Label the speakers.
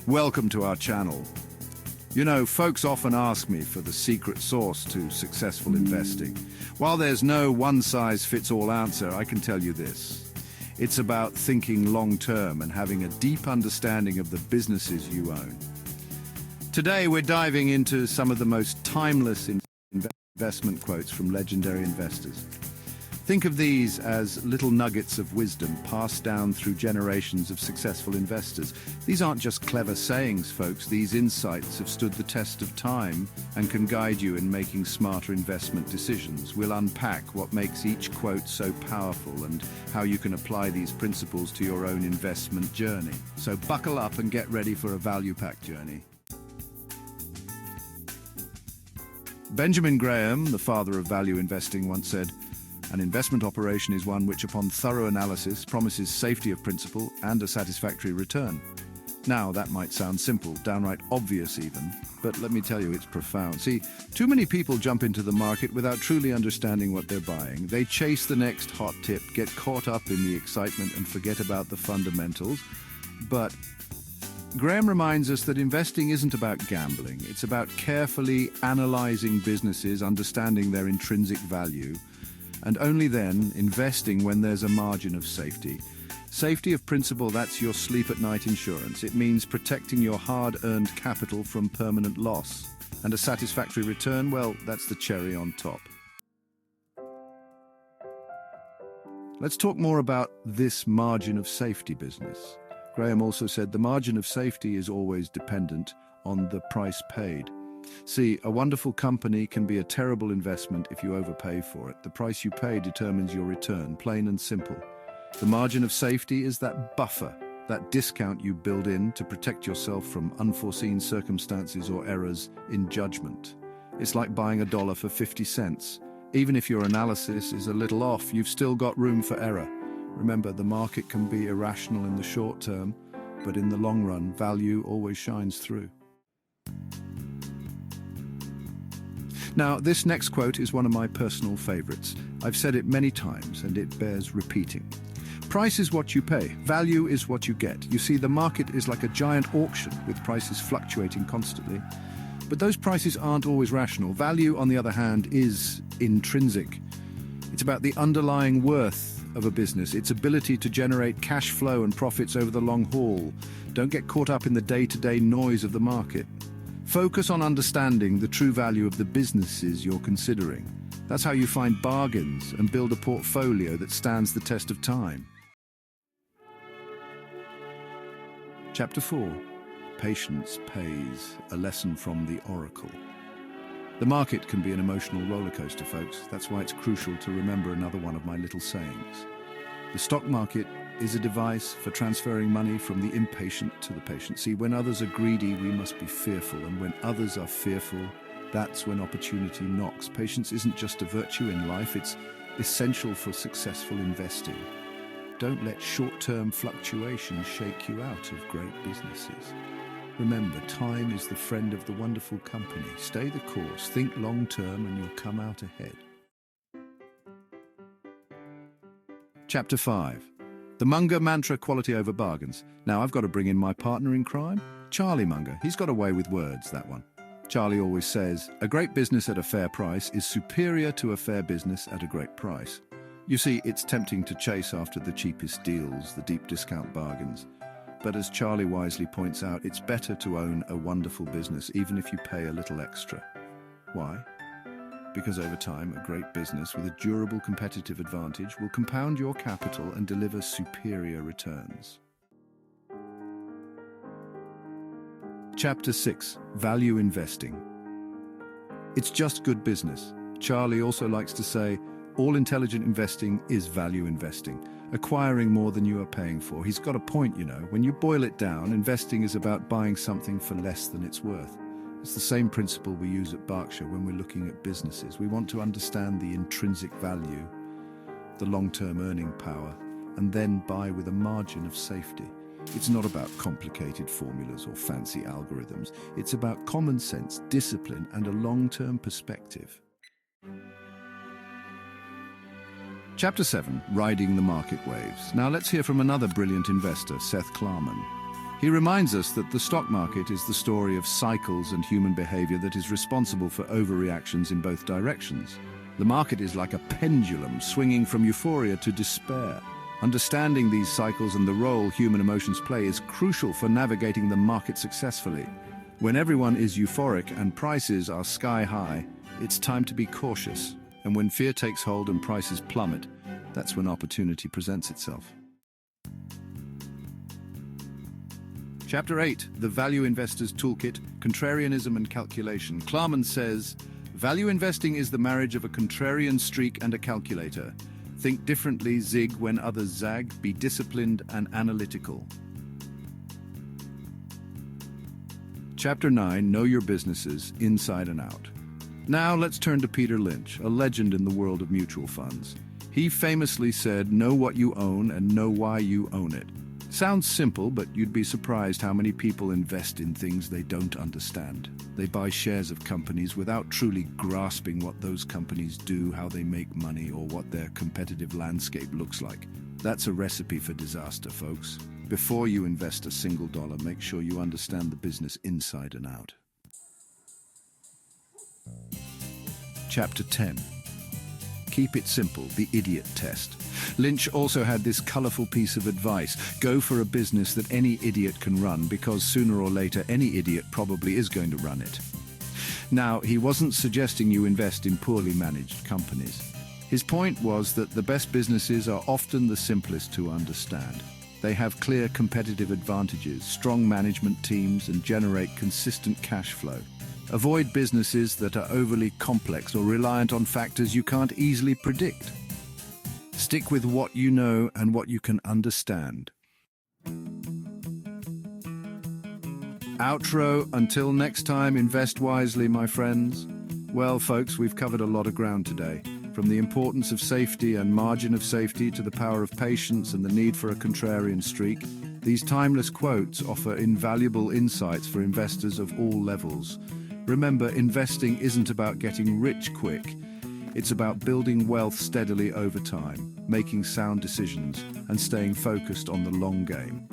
Speaker 1: Welcome to our channel. You know, folks often ask me for the secret sauce to successful investing. While there's no one-size-fits-all answer, I can tell you this. It's about thinking long-term and having a deep understanding of the businesses you own. Today, we're diving into some of the most timeless investment quotes from legendary investors. Think of these as little nuggets of wisdom passed down through generations of successful investors. These aren't just clever sayings, folks. These insights have stood the test of time and can guide you in making smarter investment decisions. We'll unpack what makes each quote so powerful and how you can apply these principles to your own investment journey. So buckle up and get ready for a value-packed journey. Benjamin Graham, the father of value investing, once said, "An investment operation is one which, upon thorough analysis, promises safety of principal and a satisfactory return." Now, that might sound simple, downright obvious even, but let me tell you, it's profound. See, too many people jump into the market without truly understanding what they're buying. They chase the next hot tip, get caught up in the excitement, and forget about the fundamentals. But Graham reminds us that investing isn't about gambling. It's about carefully analyzing businesses, understanding their intrinsic value, and only then investing when there's a margin of safety. Safety of principal, that's your sleep-at-night insurance. It means protecting your hard-earned capital from permanent loss. And a satisfactory return, well, that's the cherry on top. Let's talk more about this margin of safety business. Graham also said the margin of safety is always dependent on the price paid. See, a wonderful company can be a terrible investment if you overpay for it. The price you pay determines your return, plain and simple. The margin of safety is that buffer, that discount you build in to protect yourself from unforeseen circumstances or errors in judgment. It's like buying $1 for 50 cents. Even if your analysis is a little off, you've still got room for error. Remember, the market can be irrational in the short term, but in the long run, value always shines through. Now, this next quote is one of my personal favorites. I've said it many times, and it bears repeating. Price is what you pay. Value is what you get. You see, the market is like a giant auction with prices fluctuating constantly. But those prices aren't always rational. Value, on the other hand, is intrinsic. It's about the underlying worth of a business, its ability to generate cash flow and profits over the long haul. Don't get caught up in the day-to-day noise of the market. Focus on understanding the true value of the businesses you're considering. That's how you find bargains and build a portfolio that stands the test of time. Chapter 4. Patience Pays, a lesson from the Oracle. The market can be an emotional roller coaster, folks. That's why it's crucial to remember another one of my little sayings. The stock market is a device for transferring money from the impatient to the patient. See, when others are greedy, we must be fearful. And when others are fearful, that's when opportunity knocks. Patience isn't just a virtue in life, it's essential for successful investing. Don't let short-term fluctuations shake you out of great businesses. Remember, time is the friend of the wonderful company. Stay the course, think long-term, and you'll come out ahead. Chapter 5. The Munger Mantra, Quality Over Bargains. Now, I've got to bring in my partner in crime, Charlie Munger. He's got a way with words, that one. Charlie always says, a great business at a fair price is superior to a fair business at a great price. You see, it's tempting to chase after the cheapest deals, the deep discount bargains. But as Charlie wisely points out, it's better to own a wonderful business, even if you pay a little extra. Why? Because over time, a great business with a durable competitive advantage will compound your capital and deliver superior returns. Chapter 6. Value Investing. It's just good business. Charlie also likes to say, all intelligent investing is value investing, acquiring more than you are paying for. He's got a point, you know. When you boil it down, investing is about buying something for less than it's worth. It's the same principle we use at Berkshire when we're looking at businesses. We want to understand the intrinsic value, the long-term earning power, and then buy with a margin of safety. It's not about complicated formulas or fancy algorithms. It's about common sense, discipline, and a long-term perspective. Chapter 7, Riding the Market Waves. Now let's hear from another brilliant investor, Seth Klarman. He reminds us that the stock market is the story of cycles and human behavior that is responsible for overreactions in both directions. The market is like a pendulum swinging from euphoria to despair. Understanding these cycles and the role human emotions play is crucial for navigating the market successfully. When everyone is euphoric and prices are sky high, it's time to be cautious. And when fear takes hold and prices plummet, that's when opportunity presents itself. Chapter 8, The Value Investor's Toolkit, Contrarianism and Calculation. Klarman says, value investing is the marriage of a contrarian streak and a calculator. Think differently, zig when others zag, be disciplined and analytical. Chapter 9, Know Your Businesses, Inside and Out. Now let's turn to Peter Lynch, a legend in the world of mutual funds. He famously said, know what you own and know why you own it. Sounds simple, but you'd be surprised how many people invest in things they don't understand. They buy shares of companies without truly grasping what those companies do, how they make money, or what their competitive landscape looks like. That's a recipe for disaster, folks. Before you invest a single dollar, make sure you understand the business inside and out. Chapter 10. Keep it simple, the idiot test. Lynch also had this colorful piece of advice. Go for a business that any idiot can run, because sooner or later any idiot probably is going to run it. Now, he wasn't suggesting you invest in poorly managed companies. His point was that the best businesses are often the simplest to understand. They have clear competitive advantages, strong management teams, and generate consistent cash flow. Avoid businesses that are overly complex or reliant on factors you can't easily predict. Stick with what you know and what you can understand. Outro. Until next time, invest wisely, my friends. Well, folks, we've covered a lot of ground today. From the importance of safety and margin of safety to the power of patience and the need for a contrarian streak, these timeless quotes offer invaluable insights for investors of all levels. Remember, investing isn't about getting rich quick. It's about building wealth steadily over time, making sound decisions, and staying focused on the long game.